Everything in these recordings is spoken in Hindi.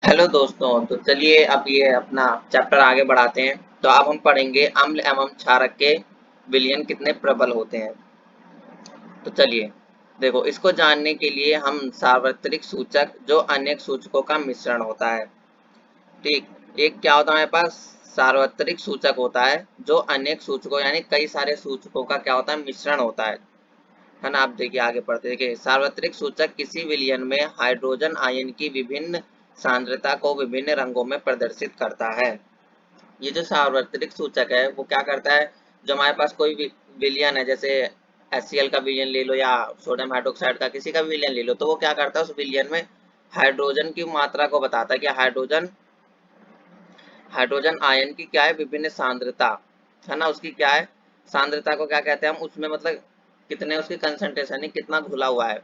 हेलो दोस्तों, तो चलिए अब ये अपना चैप्टर आगे बढ़ाते हैं। तो अब हम पढ़ेंगे अम्ल एवं क्षारक के विलयन कितने प्रबल होते हैं। तो चलिए देखो, इसको जानने के लिए हम सार्वत्रिक सूचक जो अनेक सूचकों का मिश्रण होता है। ठीक, एक क्या होता है हमारे पास, सार्वत्रिक सूचक होता है जो अनेक सूचकों यानी कई सारे सूचकों का क्या होता है, मिश्रण होता है ना। आप देखिए आगे पढ़ते देखिए, सार्वत्रिक सूचक किसी विलयन में हाइड्रोजन आयन की विभिन्न सांद्रता को विभिन्न रंगों में प्रदर्शित करता है। ये जो सार्वत्रिक सूचक है वो क्या करता है, जो हमारे पास कोई भी विलयन है, जैसे HCl का विलयन ले लो या सोडियम हाइड्रोक्साइड का किसी का भी विलयन ले लो, तो वो क्या करता है उस विलयन में हाइड्रोजन की मात्रा को बताता है कि हाइड्रोजन हाइड्रोजन आयन की क्या है, विभिन्न सांद्रता है ना, उसकी क्या है सांद्रता को क्या कहते हैं हम, उसमें मतलब कितने उसकी कंसंट्रेशन है, कितना घुला हुआ है,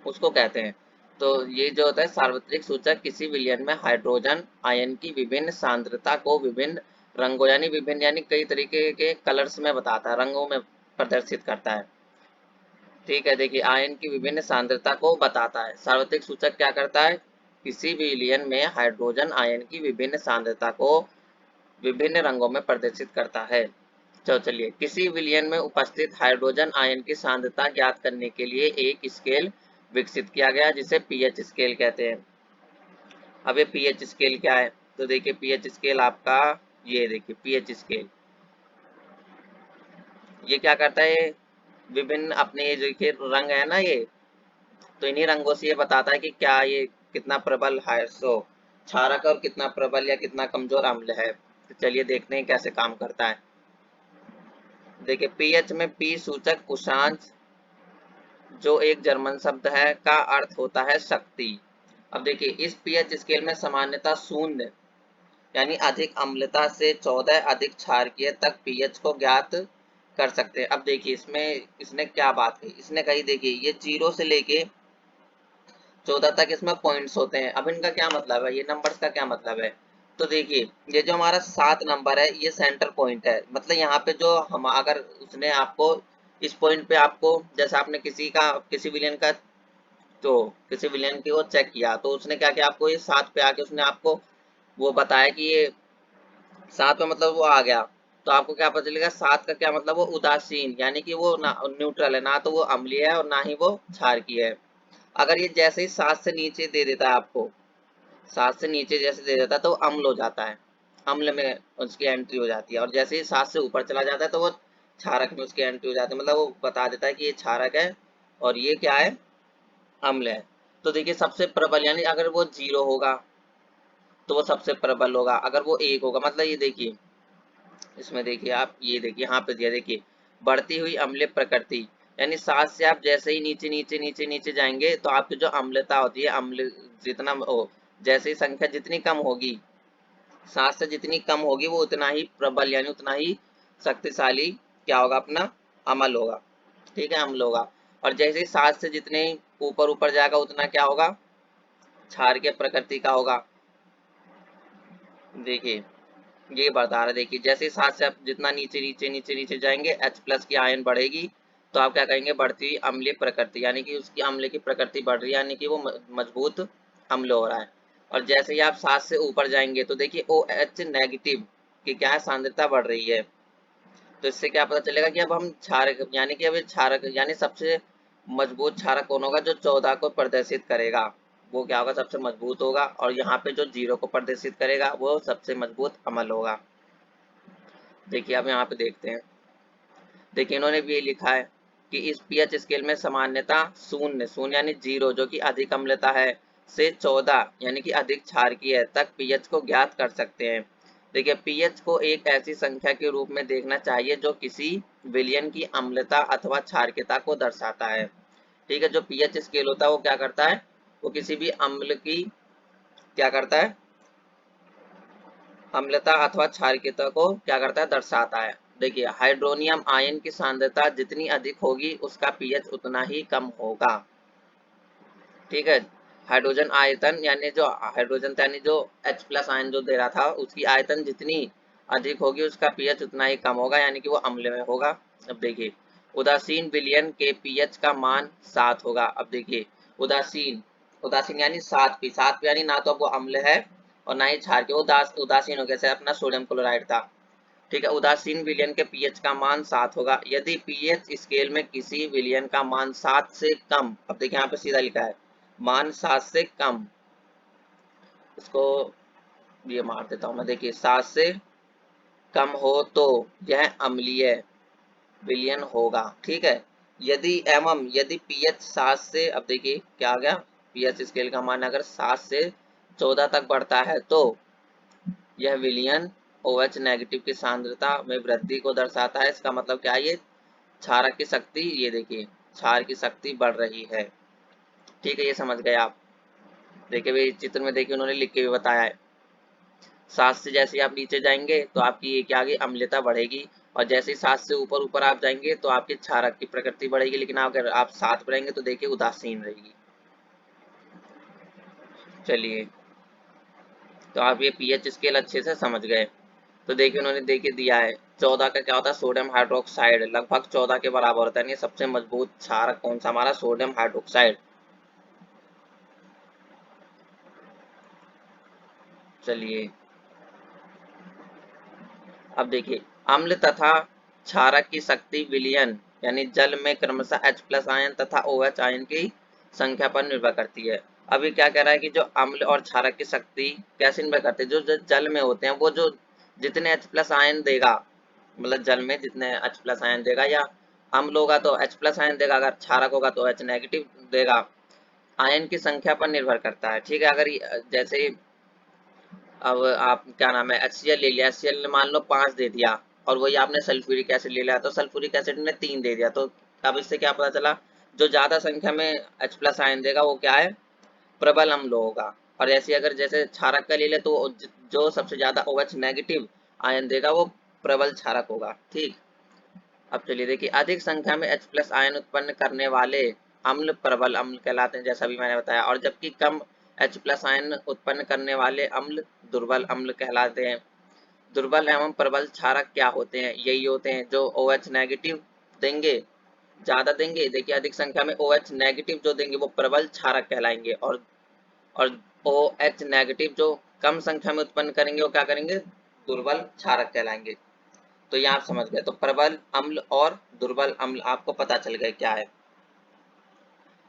उसको कहते हैं। तो ये जो होता है सार्वत्रिक सूचक किसी विलयन में हाइड्रोजन आयन की विभिन्न सांद्रता को विभिन्न रंगों यानी विभिन्न यानी कई तरीके के कलर्स में बताता है, रंगों में प्रदर्शित करता है। ठीक है, देखिए आयन की विभिन्न सांद्रता को बताता है। सार्वत्रिक सूचक क्या करता है, किसी भी विलयन में हाइड्रोजन आयन की विभिन्न सांद्रता को विभिन्न रंगों में प्रदर्शित करता है। तो चलिए, किसी विलयन में उपस्थित हाइड्रोजन आयन की सांद्रता ज्ञात करने के लिए एक स्केल विकसित किया गया जिसे पीएच स्केल कहते हैं। अब ये पीएच स्केल क्या है, तो देखिए पीएच स्केल आपका, ये देखिए पीएच स्केल ये क्या करता है, विभिन्न अपने ये जो के रंग है ना, ये तो इन्हीं रंगों से ये बताता है कि क्या ये कितना प्रबल है, क्षारक और कितना प्रबल या कितना कमजोर अम्ल है। तो चलिए देखते हैं कैसे काम करता है। देखिए पीएच में पी सूचक उषांश जो एक जर्मन शब्द है का अर्थ होता है शक्ति। अब देखिए इस पीएच स्केल में सामान्यतः शून्य यानी अधिक अम्लता से 14 अधिक क्षारकीय तक पीएच को ज्ञात कर सकते हैं। अब देखिए इसमें इसने क्या बात कही, इसने कही देखिए ये 0 से लेके 14 तक इसमें पॉइंट्स होते हैं। अब इनका क्या मतलब है, ये नंबर्स का क्या मतलब है, तो देखिए ये जो हमारा 7 नंबर है ये सेंटर पॉइंट है। मतलब यहाँ पे जो हम अगर उसने आपको इस पॉइंट पे आपको, जैसे आपने किसी विलेन का, तो किसी विलेन की वो चेक किया तो उसने क्या किया, आपको ये 7 पे आके उसने आपको वो बताया कि ये 7 पे मतलब वो आ गया। तो आपको क्या पता चलेगा, 7 का क्या मतलब, वो उदासीन यानी कि वो ना न्यूट्रल है, ना तो वो अम्लीय है और ना ही वो क्षारकीय है। अगर ये जैसे ही 7 से नीचे दे देता है आपको, 7 से नीचे जैसे दे देता है तो वो अम्ल हो जाता है, अम्ल में उसकी एंट्री हो जाती है। और जैसे ही 7 से ऊपर चला जाता है तो वो क्षारक में उसकी एंट्री हो जाती है, मतलब वो बता देता है कि ये क्षारक है और ये क्या है, अम्ल है। तो देखिए सबसे प्रबल यानी अगर वो 0 होगा तो वो सबसे प्रबल होगा, अगर वो 1 होगा मतलब ये देखिए इसमें देखिए आप ये देखिए यहाँ पे दिया देखिए, बढ़ती हुई अम्लीय प्रकृति यानी 7 से आप जैसे ही नीचे नीचे नीचे नीचे जाएंगे तो आपकी जो अम्लता होती है, अम्ल जितना हो, जैसे ही संख्या जितनी कम होगी, 7 से जितनी कम होगी वो उतना ही प्रबल यानी उतना ही शक्तिशाली क्या होगा अपना, अमल होगा। ठीक है, अम्ल होगा। और जैसे ही 7 से जितने ऊपर ऊपर जाएगा उतना क्या होगा, क्षार के प्रकृति का होगा। देखिए ये बता रहा है, देखिए जैसे ही 7 से आप जितना नीचे नीचे नीचे नीचे जाएंगे H+ की आयन बढ़ेगी, तो आप क्या कहेंगे, बढ़ती हुई अम्लीय प्रकृति यानी कि उसकी अम्ल की प्रकृति बढ़ रही है, यानी कि वो मजबूत अम्ल हो रहा है। और जैसे ही आप 7 से ऊपर जाएंगे तो देखिए OH नेगेटिव की क्या है, सांद्रता बढ़ रही है। तो इससे क्या पता चलेगा कि अब हम क्षारक यानी कि अब ये क्षारक यानी सबसे मजबूत क्षारक कौन होगा, जो 14 को प्रदर्शित करेगा वो क्या होगा, सबसे मजबूत होगा। और यहाँ पे जो 0 को प्रदर्शित करेगा वो सबसे मजबूत अमल होगा। देखिए अब यहाँ पे देखते हैं, देखिए इन्होंने भी ये लिखा है कि इस पीएच स्केल में सामान्यता शून्य शून्य यानी 0 जो कि अधिक अम्लता है से 14 यानी कि अधिक क्षारकीय है तक पीएच को ज्ञात कर सकते हैं। देखिए पीएच को एक ऐसी संख्या के रूप में देखना चाहिए जो किसी विलयन की अम्लता अथवा क्षारकीयता को दर्शाता है। ठीक है, जो पीएच स्केल होता है वो क्या करता है, वो किसी भी अम्ल की क्या करता है, अम्लता अथवा क्षारकीयता को क्या करता है, दर्शाता है। देखिए हाइड्रोनियम आयन की सांद्रता जितनी अधिक होगी उसका पीएच उतना ही कम होगा। ठीक है, हाइड्रोजन आयतन यानी जो हाइड्रोजन था यानी जो H+ आयन जो दे रहा था उसकी आयतन जितनी अधिक होगी उसका पीएच उतना ही कम होगा, यानी कि वो अम्ल में होगा। अब देखिए उदासीन विलयन के पीएच का मान 7 होगा। अब देखिए उदासीन उदासीन यानी सात पी, सात पी यानी ना तो वो अम्ल है और ना ही क्षार के, वो उदासीन हो गया, जैसे अपना सोडियम क्लोराइड था। ठीक है, उदासीन विलयन के पीएच का मान 7 होगा। यदि पीएच स्केल में किसी विलयन का मान 7 से कम, अब देखिए यहाँ पे सीधा लिखा है मान 7 से कम, इसको ये मार देता हूं मैं, देखिए 7 से कम हो तो यह अम्लीय विलयन होगा। ठीक है, यदि पीएच 7 से, अब देखिए क्या आ गया, पीएच स्केल का मान अगर 7 से 14 तक बढ़ता है तो यह विलयन OH नेगेटिव की सांद्रता में वृद्धि को दर्शाता है। इसका मतलब क्या है, ये क्षारक की शक्ति, ये देखिए क्षार की शक्ति बढ़ रही है। ठीक है, ये समझ गए आप। देखिए भाई चित्र में देखिए उन्होंने लिख के भी बताया है, 7 से जैसे आप नीचे जाएंगे तो आपकी ये क्या आगे अम्लता बढ़ेगी, और जैसे ही 7 से ऊपर ऊपर आप जाएंगे तो आपकी क्षारक की प्रकृति बढ़ेगी, लेकिन अगर आप 7 पर रहेंगे तो देखिए उदासीन रहेगी। चलिए, तो आप ये पीएच स्केल अच्छे से समझ गए। तो देखिए उन्होंने देखिए दिया है 14 का क्या होता है, सोडियम हाइड्रोक्साइड लगभग 14 के बराबर होता है। सबसे मजबूत क्षारक कौन सा हमारा, सोडियम हाइड्रोक्साइड। चलिए अब देखिए, अम्ल तथा क्षारक की शक्ति विलयन यानी जल में क्रमशः H+ आयन तथा OH आयन की संख्या पर निर्भर करती है। अभी क्या कह रहा है कि जो अम्ल और क्षारक की शक्ति कैसे निर्भर करती है, जो जल में होते हैं वो जो जितने H+ आयन देगा, मतलब जल में जितने H+ आयन देगा, या अम्ल होगा तो H+ आयन देगा, अगर क्षारक होगा तो H नेगेटिव देगा, आयन की संख्या पर निर्भर करता है। ठीक है, अगर जैसे अब आप क्या नाम है HCl ले लिया, HCl ने मान लो 5 दे दिया, और वही आपने सल्फ्यूरिक एसिड ले लिया तो सल्फ्यूरिक एसिड ने 3 दे दिया, तो अब इससे क्या पता चला, जो ज्यादा संख्या में H+ आयन देगा वो क्या है, प्रबल अम्ल होगा। और ऐसे अगर जैसे क्षारक का ले ले तो जो सबसे ज्यादा OH नेगेटिव आयन देगा वो प्रबल क्षारक होगा। ठीक, अब चलिए देखिए, अधिक संख्या में H+ आयन उत्पन्न करने वाले अम्ल प्रबल अम्ल कहलाते हैं, जैसा भी मैंने बताया, और जबकि कम H+ आयन उत्पन्न करने वाले अम्ल दुर्बल अम्ल कहलाते हैं। दुर्बल एवं प्रबल क्षारक क्या होते हैं, यही होते हैं जो OH नेगेटिव देंगे, ज्यादा देंगे, देखिए अधिक संख्या में OH नेगेटिव जो देंगे वो प्रबल क्षारक कहलाएंगे, और OH नेगेटिव जो कम संख्या में उत्पन्न करेंगे वो क्या करेंगे, दुर्बल क्षारक कहलाएंगे। तो ये आप समझ गए, तो प्रबल अम्ल और दुर्बल अम्ल आपको पता चल गए क्या है।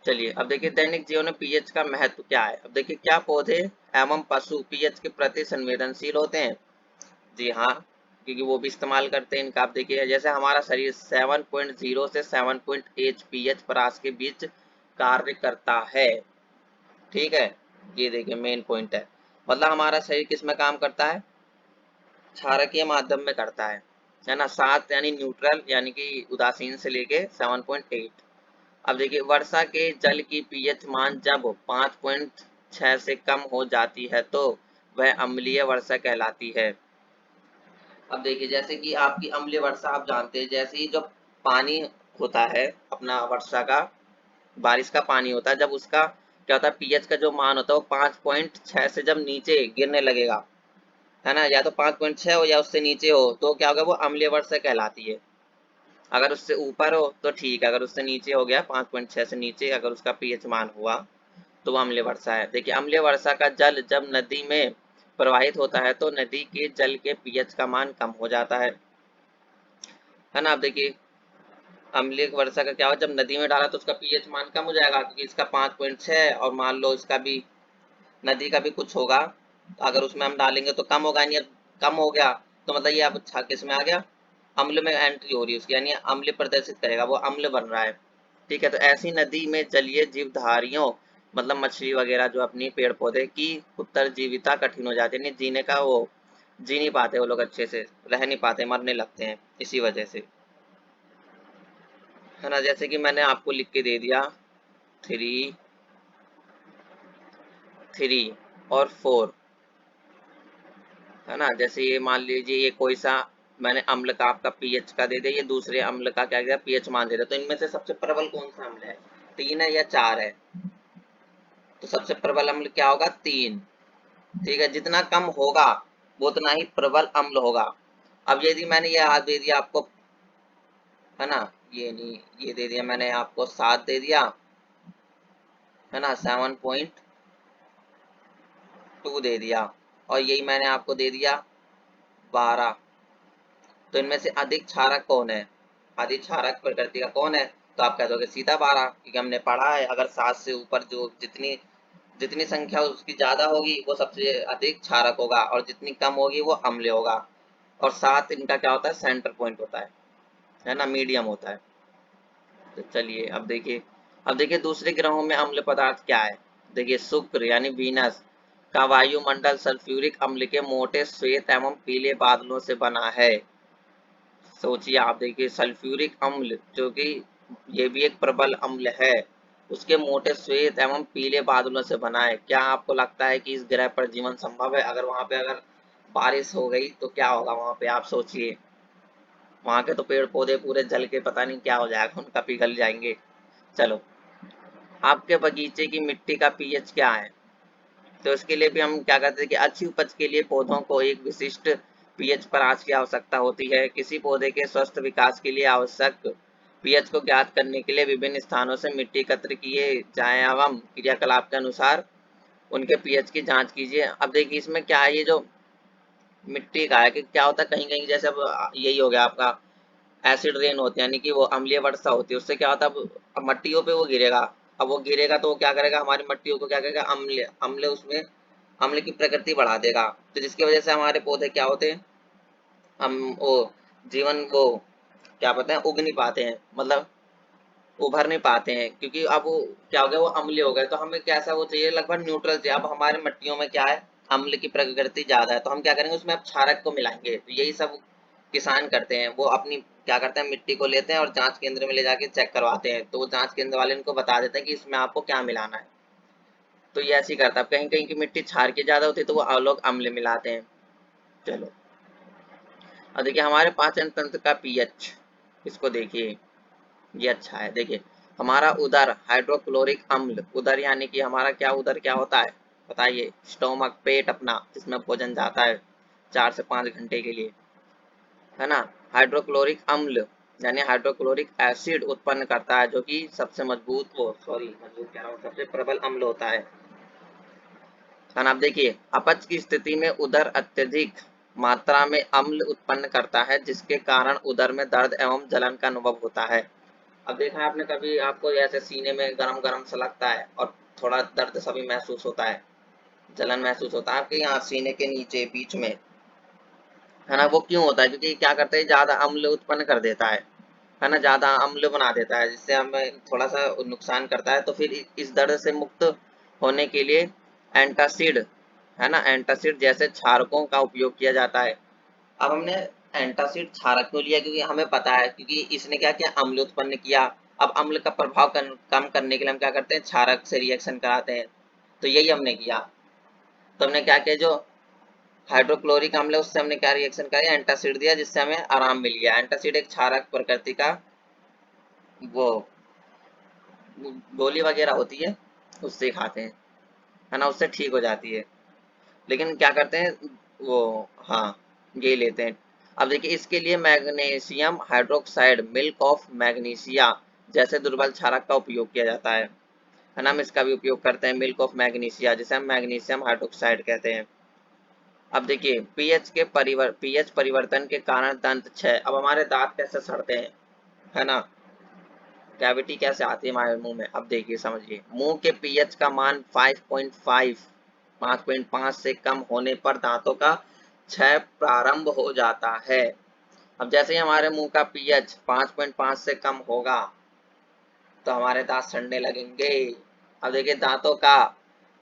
चलिए अब देखिए, दैनिक जीवन में पीएच का महत्व क्या है। अब देखिए, क्या पौधे एवं पशु पीएच के प्रति संवेदनशील होते हैं। जी हाँ, क्योंकि वो भी इस्तेमाल करते हैं इनका। आप देखिए जैसे हमारा शरीर 7.0 से 7.8 पीएच परास के बीच कार्य करता है। ठीक है, ये देखिए मेन पॉइंट है, मतलब हमारा शरीर किस में काम करता है, क्षारकीय माध्यम में करता है ना। 7 यानी न्यूट्रल यानी कि उदासीन से लेके 7.8। अब देखिए, वर्षा के जल की पीएच मान जब 5.6 से कम हो जाती है तो वह अम्लीय वर्षा कहलाती है। अब देखिए, जैसे कि आपकी अम्लीय वर्षा आप जानते हैं, जैसे ही जब पानी होता है अपना वर्षा का, बारिश का पानी होता है, जब उसका क्या होता है, पीएच का जो मान होता है वो 5.6 से जब नीचे गिरने लगेगा, है ना, या तो 5.6 हो या उससे नीचे हो, तो क्या होगा, वो अम्लीय वर्षा कहलाती है। अगर उससे ऊपर हो तो ठीक है, अगर उससे नीचे हो गया 5.6 से नीचे अगर उसका पीएच मान हुआ तो वो अम्लीय वर्षा है। देखिए, अम्लीय वर्षा का जल जब नदी में प्रवाहित होता है तो नदी के जल के पीएच का मान कम हो जाता है ना। आप देखिए, अम्लीय वर्षा का क्या हुआ, जब नदी में डाला तो उसका पीएच मान कम हो जाएगा, क्योंकि इसका 5.6 और मान लो इसका भी, नदी का भी कुछ होगा, तो अगर उसमें हम डालेंगे तो कम होगा, यानी कम हो गया, तो मतलब ये अब किस में आ गया, अम्ल में एंट्री हो रही है उसकी, यानी अम्ल प्रदर्शित करेगा, वो अम्ल बन रहा है। ठीक है, तो ऐसी नदी में जलीय जीवधारियों, मतलब मछली वगैरह जो अपनी पेड़ पौधे की उत्तरजीविता कठिन हो जाती है, यानी जीने का वो जी नहीं पाते, वो लोग अच्छे से रह नहीं पाते, मरने लगते हैं इसी वजह से, है ना। जैसे कि मैंने आपको लिख के दे दिया 3, 3 और 4, है ना। जैसे ये मान लीजिए, ये कोई सा मैंने अम्ल का आपका पीएच का दे दिया, ये दूसरे अम्ल का क्या दिया, पीएच मान दे दिया, तो इनमें से सबसे प्रबल कौन सा अम्ल है, 3 है या 4 है, तो सबसे प्रबल अम्ल क्या होगा, 3। ठीक है, जितना कम होगा वो उतना ही प्रबल अम्ल होगा। अब यदि मैंने ये हाथ दे दिया आपको, है ना, ये नहीं, ये दे दिया मैंने आपको 7 दे दिया, है ना, 7.2 दे दिया, और यही मैंने आपको दे दिया 12। तो इनमें से अधिक क्षारक कौन है, अधिक क्षारक प्रकृति का कौन है? तो आप कह दोगे सीधा 12, क्योंकि हमने पढ़ा है अगर 7 से ऊपर जो जितनी जितनी संख्या उसकी ज्यादा होगी वो सबसे अधिक क्षारक होगा, और जितनी कम होगी वो अम्ल होगा। और 7 इनका क्या होता है, सेंटर पॉइंट होता है ना, मीडियम होता है। तो चलिए अब देखिए दूसरे ग्रहों में अम्ल पदार्थ क्या है। देखिए शुक्र यानी वीनस का वायुमंडल सल्फ्यूरिक अम्ल के मोटे श्वेत एवं पीले बादलों से बना है। सोचिए आप, देखिए सल्फ्यूरिक अम्ल जो कि ये भी एक प्रबल अम्ल है, उसके मोटे श्वेत एवं पीले बादलों से बना है। क्या आपको लगता है कि इस ग्रह पर जीवन संभव है? अगर वहां पे अगर बारिश हो गई तो क्या होगा वहां पे, आप सोचिए। वहां के तो पेड़ पौधे पूरे जल के पता नहीं क्या हो जाएगा, उनका पिघल जाएंगे। चलो, आपके बगीचे की मिट्टी का पीएच क्या है? तो इसके लिए भी हम क्या करते हैं कि अच्छी उपज के लिए पौधों को एक विशिष्ट पीएच परास की आवश्यकता होती है। किसी पौधे के स्वस्थ विकास के लिए आवश्यक पीएच को ज्ञात करने के लिए विभिन्न स्थानों से मिट्टी एकत्र किए जाए एवं क्रियाकलाप के अनुसार उनके पीएच की जांच कीजिए। अब देखिए इसमें क्या है, ये जो मिट्टी का है कि क्या होता है, कहीं कहीं जैसे अब यही हो गया आपका एसिड रेन होती है, यानी कि वो अम्लीय वर्षा होती है, उससे क्या होता है अब मट्टियों पे वो गिरेगा। अब वो गिरेगा तो वो क्या करेगा, हमारी मट्टियों को क्या करेगा, अम्ल अम्ल उसमें अम्ल की प्रकृति बढ़ा देगा। तो जिसकी वजह से हमारे पौधे क्या होते हैं, हम वो जीवन वो क्या पता है उग नहीं पाते हैं, मतलब उभर नहीं पाते हैं, क्योंकि अब वो क्या हो गया, वो अम्लीय हो गए। तो हमें कैसा वो चाहिए, लगभग न्यूट्रल चाहिए। अब हमारे मिट्टियों में क्या है, अम्ल की प्रकृति ज्यादा है, तो हम क्या करेंगे उसमें अब क्षारक को मिलाएंगे। तो यही सब किसान करते हैं, वो अपनी क्या करते हैं, मिट्टी को लेते हैं और जांच केंद्र में ले जाके चेक करवाते हैं, तो वो जांच केंद्र वाले इनको बता देते हैं कि इसमें आपको क्या मिलाना है। तो ये ऐसे ही करता है। अब कहीं कहीं की मिट्टी क्षार की ज्यादा होती है तो वो लोग अम्ल मिलाते हैं। चलो, अब देखिए हमारे पाचन तंत्र का पीएच, इसको देखिए, ये अच्छा है। देखिए हमारा उदर हाइड्रोक्लोरिक अम्ल, उदर यानी कि हमारा क्या, उदर क्या होता है बताइए, स्टोमक, पेट अपना जिसमें भोजन जाता है 4 से 5 घंटे के लिए, है ना। हाइड्रोक्लोरिक अम्ल यानी हाइड्रोक्लोरिक एसिड उत्पन्न करता है, जो कि सबसे मजबूत वो सॉरी मजबूत कह रहा हूँ, सबसे प्रबल अम्ल होता है ना। आप देखिए अपच की स्थिति में उदर अत्यधिक मात्रा में अम्ल उत्पन्न करता है, जिसके कारण उदर में दर्द एवं जलन का अनुभव होता है। अब देखा है आपने कभी, आपको ऐसे सीने में गरम गरम सा लगता है और थोड़ा दर्द सा भी महसूस होता है, जलन महसूस होता है आपके यहाँ सीने के नीचे बीच में, है ना। वो क्यों होता है, क्योंकि क्या करते हैं, ज्यादा अम्ल उत्पन्न कर देता है ना, ज्यादा अम्ल बना देता है, जिससे हमें थोड़ा सा नुकसान करता है। तो फिर इस दर्द से मुक्त होने के लिए एंटासिड, है ना, एंटासिड जैसे क्षारकों का उपयोग किया जाता है। अब हमने एंटासिड क्षारक क्यों लिया, क्योंकि हमें पता है, क्योंकि इसने क्या किया, अम्ल उत्पन्न किया। अब अम्ल का प्रभाव कम करने के लिए हम क्या करते हैं, क्षारक से रिएक्शन कराते हैं। तो यही हमने किया। तो हमने क्या किया, जो हाइड्रोक्लोरिक अम्ल है उससे हमने क्या रिएक्शन किया, एंटासिड दिया, जिससे हमें आराम मिल गया। एंटासिड एक क्षारक प्रकृति का वो गोली वगैरह होती है, उससे खाते हैं, है ना, उससे ठीक हो जाती है। लेकिन क्या करते हैं वो, हाँ, ये लेते हैं। अब देखिए इसके लिए magnesium hydroxide, milk of magnesia जैसे दुर्बल क्षारक का उपयोग किया जाता है ना। हम इसका भी उपयोग करते हैं, मिल्क ऑफ मैग्नीशिया, जिसे हम मैग्नीशियम हाइड्रोक्साइड कहते हैं। अब देखिए पीएच परिवर्तन के कारण दंत क्षय। अब हमारे दांत कैसे सड़ते हैं, है ना, कैविटी कैसे आती है हमारे मुंह में। अब देखिए समझिए, मुंह के पीएच का मान 5.5 से कम होने पर दांतों का क्षय प्रारंभ हो जाता है। अब जैसे ही हमारे मुंह का पीएच 5.5 से कम होगा तो हमारे दांत सड़ने लगेंगे। अब देखिए दांतों का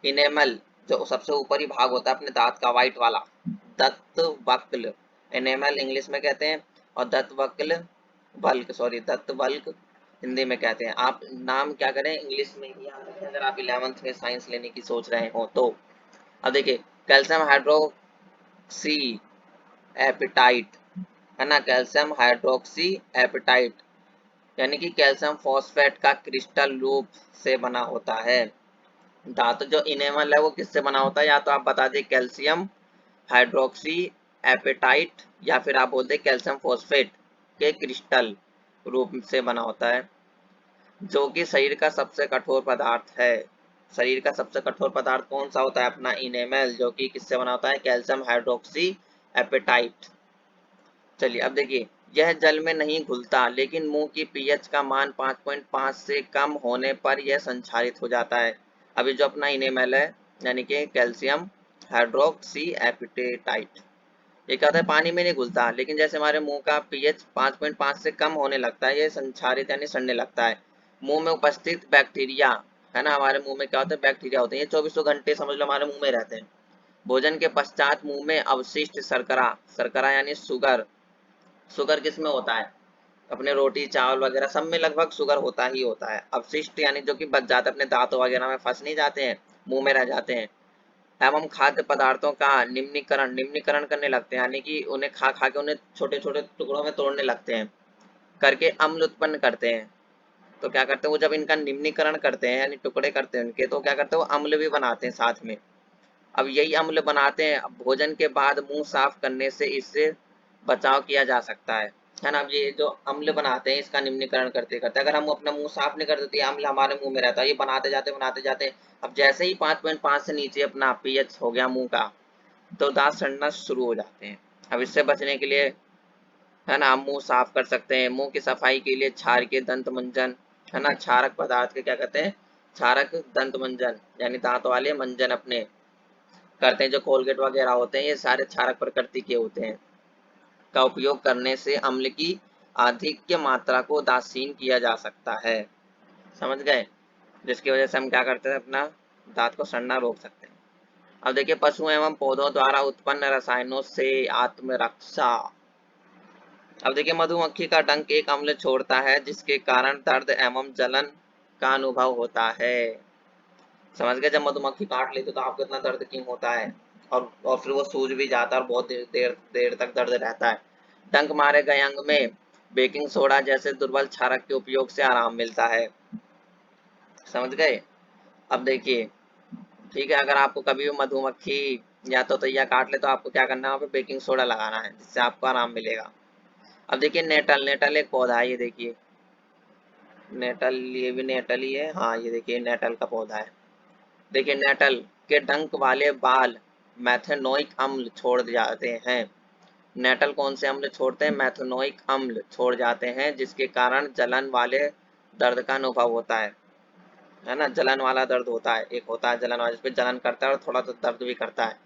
इनेमल, जो सबसे ऊपरी भाग होता है अपने दांत का व्हाइट वाला, दंत वक्ल, इनेमल इंग्लिश में कहते हैं, और दंत वक्ल बल्क, सॉरी दंत बल्क हिंदी में कहते हैं। आप नाम क्या करें, इंग्लिश में ही याद रखें अगर आप 11th में साइंस लेने की सोच रहे हो तो। अब देखिए कैल्शियम हाइड्रोक्सी एपिटाइट, है ना, कैल्शियम हाइड्रोक्सी एपिटाइट यानी कि कैल्शियम फॉस्फेट का क्रिस्टल रूप से बना होता है। धातु जो इनेमल है वो किससे बना होता है, या तो आप बता दें कैल्शियम हाइड्रोक्सी एपेटाइट, या फिर आप बोलते कैल्शियम फॉस्फेट के क्रिस्टल रूप से बना होता है, जो कि शरीर का सबसे कठोर पदार्थ है। शरीर का सबसे कठोर पदार्थ कौन सा होता है? अपना इनेमल, जो कि किससे बना होता है? Calcium hydroxyapatite. चलिए अब देखिए, यह जल में नहीं घुलता, लेकिन मुंह की पीएच का मान 5.5 से कम होने पर यह संक्षारित हो जाता है। अभी जो अपना इनेमल है, यानी कि कैल्शियम हाइड्रोक्सी एपेटाइट, ये क्या होता है? पानी में नहीं घुलता, लेकिन जैसे हमारे मुंह का पीएच 5.5 से कम होने लगता है, ये संक्षारित यानी सड़ने लगता है। मुंह में उपस्थित बैक्टीरिया, है ना, हमारे मुंह में क्या होता है? बैक्टीरिया होते हैं, ये 24 घंटे समझ लो हमारे मुंह में रहते हैं। भोजन के पश्चात मुंह में अवशिष्ट शर्करा, शर्करा यानी शुगर, शुगर किस में होता है? अपने रोटी चावल वगैरह सब में लगभग शुगर होता ही होता है। अवशिष्ट यानी जो कि बच जाते, अपने दांतों वगैरह में फंस नहीं जाते हैं, मुंह में रह जाते हैं। एवं खाद्य पदार्थों का निम्नीकरण, निम्नीकरण करने लगते हैं, यानी कि उन्हें खा खा के उन्हें छोटे छोटे टुकड़ों में तोड़ने लगते हैं, करके अम्ल उत्पन्न करते हैं। तो क्या करते हैं वो, जब इनका निम्नीकरण करते हैं यानी टुकड़े करते हैं उनके, तो क्या करते हैं वो अम्ल भी बनाते हैं साथ में। अब यही अम्ल बनाते हैं, अब भोजन के बाद मुंह साफ करने से इससे बचाव किया जा सकता है ना। अब ये जो अम्ल बनाते हैं इसका निम्नीकरण करते करते, अगर हम अपना मुंह साफ नहीं करते तो ये अम्ल हमारे मुंह में रहता है, ये बनाते जाते। अब जैसे ही 5.5 से नीचे अपना पीएच हो गया मुंह का, तो दांत सड़ना शुरू हो जाते हैं। अब इससे बचने के लिए, है ना, हम मुंह साफ कर सकते हैं। मुंह की सफाई के लिए क्षारकीय दंत मंजन, है ना, क्षारक पदार्थ के क्या कहते हैं? क्षारक दंत मंजन, यानी दांत वाले मंजन अपने करते हैं। जो कोलगेट वगैरह होते हैं ये सारे क्षारक प्रकृति के होते हैं, का उपयोग करने से अम्ल की अधिक मात्रा को उदासीन किया जा सकता है। समझ गए? जिसकी वजह से हम क्या करते हैं? अपना दांत को सड़ना रोक सकते हैं। अब देखिए, पशु एवं पौधों द्वारा उत्पन्न रसायनों से आत्मरक्षा। अब देखिए, मधुमक्खी का डंक एक अम्ल छोड़ता है, जिसके कारण दर्द एवं जलन का अनुभव होता है। समझ गए? जब मधुमक्खी काट लेती तो आपको इतना दर्द क्यों होता है, और फिर वो सूज भी जाता है और बहुत देर तक दर्द रहता है। डंक मारे गए अंग में बेकिंग सोडा जैसे दुर्बल क्षारक के उपयोग से आराम मिलता है। समझ गए? अब देखिए, ठीक है, अगर आपको कभी भी मधुमक्खी या तो तैया काट ले, तो आपको क्या करना है? वहाँ पे बेकिंग सोडा लगाना है, जिससे आपको आराम मिलेगा। अब देखिए, नेटल, नेटल एक पौधा है, ये देखिए नेटल, ये भी नेटल ही है, हाँ ये देखिए नेटल का पौधा है। देखिए, नेटल के डंक वाले बाल मैथेनोइक अम्ल छोड़ जाते हैं। नेटल कौन से अम्ल छोड़ते हैं? मैथेनोइक अम्ल छोड़ जाते हैं, जिसके कारण जलन वाले दर्द का अनुभव होता है ना। जलन वाला दर्द होता है, एक होता है जलन वाला जिसपे जलन करता है और थोड़ा सा दर्द भी करता है।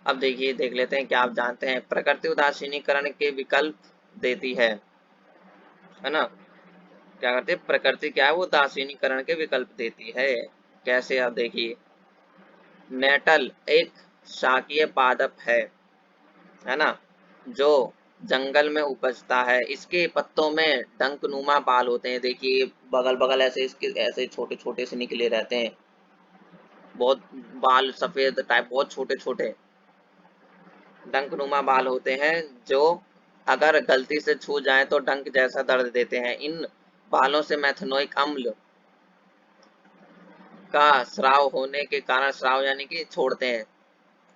अब देखिए, देख लेते हैं क्या आप जानते हैं। प्रकृति उदासीनीकरण के विकल्प देती है ना। क्या करते हैं? प्रकृति क्या है? वो उदासीनीकरण के विकल्प देती है। कैसे? आप देखिए, नेटल एक शाकीय पादप है ना, जो जंगल में उपजता है। इसके पत्तों में डंकनुमा बाल होते हैं, देखिए बगल बगल ऐसे इसके ऐसे छोटे छोटे से निकले रहते हैं, बहुत बाल सफेद टाइप, बहुत छोटे छोटे डंकनुमा बाल होते हैं, जो अगर गलती से छू जाए तो डंक जैसा दर्द देते हैं। इन बालों से मैथेनोइक अम्ल का स्राव होने के कारण, स्राव यानी कि छोड़ते हैं,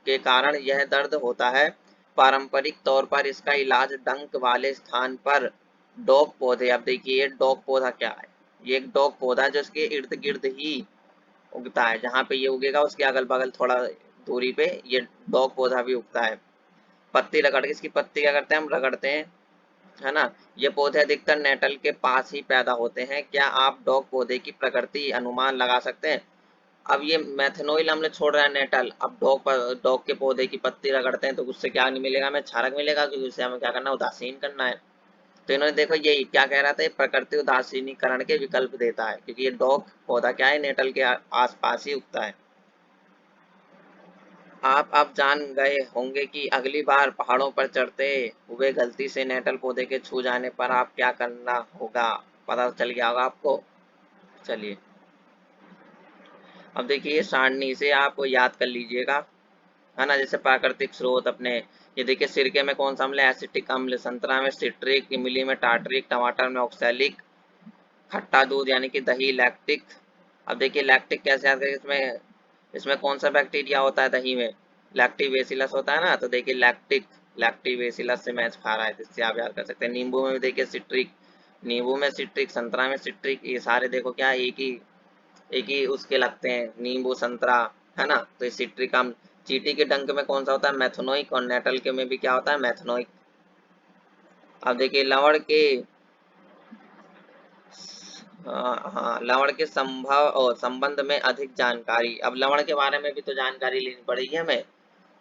के कारण यह दर्द होता है। पारंपरिक तौर पर इसका इलाज डंक वाले स्थान पर डॉग पौधे, अब देखिए ये डॉग पौधा क्या है? ये एक डॉग पौधा है जो इसके इर्द गिर्द ही उगता है, जहाँ पे ये उगेगा उसके अगल बगल थोड़ा दूरी पे ये डॉग पौधा भी उगता है। पत्ती रगड़ के, इसकी पत्ती क्या करते हैं? हम रगड़ते हैं, है ना। ये पौधे अधिकतर नेटल के पास ही पैदा होते हैं। क्या आप डॉग पौधे की प्रकृति अनुमान लगा सकते हैं? अब ये मेथनॉइल अम्ल छोड़ रहा है नेटल, अब डॉग के पौधे की पत्ती रगड़ते हैं तो उससे क्या नहीं मिलेगा? हमें क्षारक मिलेगा, क्योंकि उससे हमें क्या करना है? उदासीन करना है। तो इन्होंने देखो यही क्या कह रहा था, ये प्रकृति उदासीनीकरण के विकल्प देता है, क्योंकि ये डॉग पौधा क्या है? नेटल के आसपास ही उगता है। आप अब जान गए होंगे कि अगली बार पहाड़ों पर चढ़ते हुए गलती से नेटल पौधे के छू जाने पर आप क्या करना होगा। पता चल गया होगा आपको। चलिए, अब देखिए सारणी से आप याद कर लीजिएगा, है ना। जैसे प्राकृतिक स्रोत अपने, ये देखिए सिरके में कौन सा अम्ल है? एसिटिक अम्ल। संतरा में सिट्रिक, इमली में टार्टरिक, टमाटर में ऑक्सैलिक, खट्टा दूध यानी कि दही लैक्टिक। अब देखिए लैक्टिक कैसे याद करें? इसमें इसमें कौन सा बैक्टीरिया होता है दही में? लैक्टिबेसिलस होता है ना। तो देखिए लैक्टिक, लैक्टिबेसिलस से मैच खा रहा है, जिससे आप याद कर सकते हैं। नींबू में भी देखिए सिट्रिक, नींबू में सिट्रिक, संतरा में सिट्रिक, ये सारे देखो क्या एक ही एक ही उसके लगते हैं, नींबू संतरा, है ना। तो इस सिट्रिक अम्ल, चींटी के डंक में कौन सा होता है, मैथनोइक, और नेटल के में भी क्या होता है, मैथनोइक। अब देखिए लवण के, हाँ हाँ, लवण के संभव और संबंध में अधिक जानकारी। अब लवण के बारे में भी तो जानकारी लेनी पड़ेगी हमें।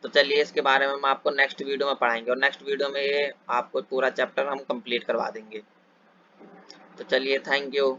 तो चलिए इसके बारे में हम आपको नेक्स्ट वीडियो में पढ़ाएंगे, और नेक्स्ट वीडियो में ये आपको पूरा चैप्टर हम कंप्लीट करवा देंगे। तो चलिए, थैंक यू।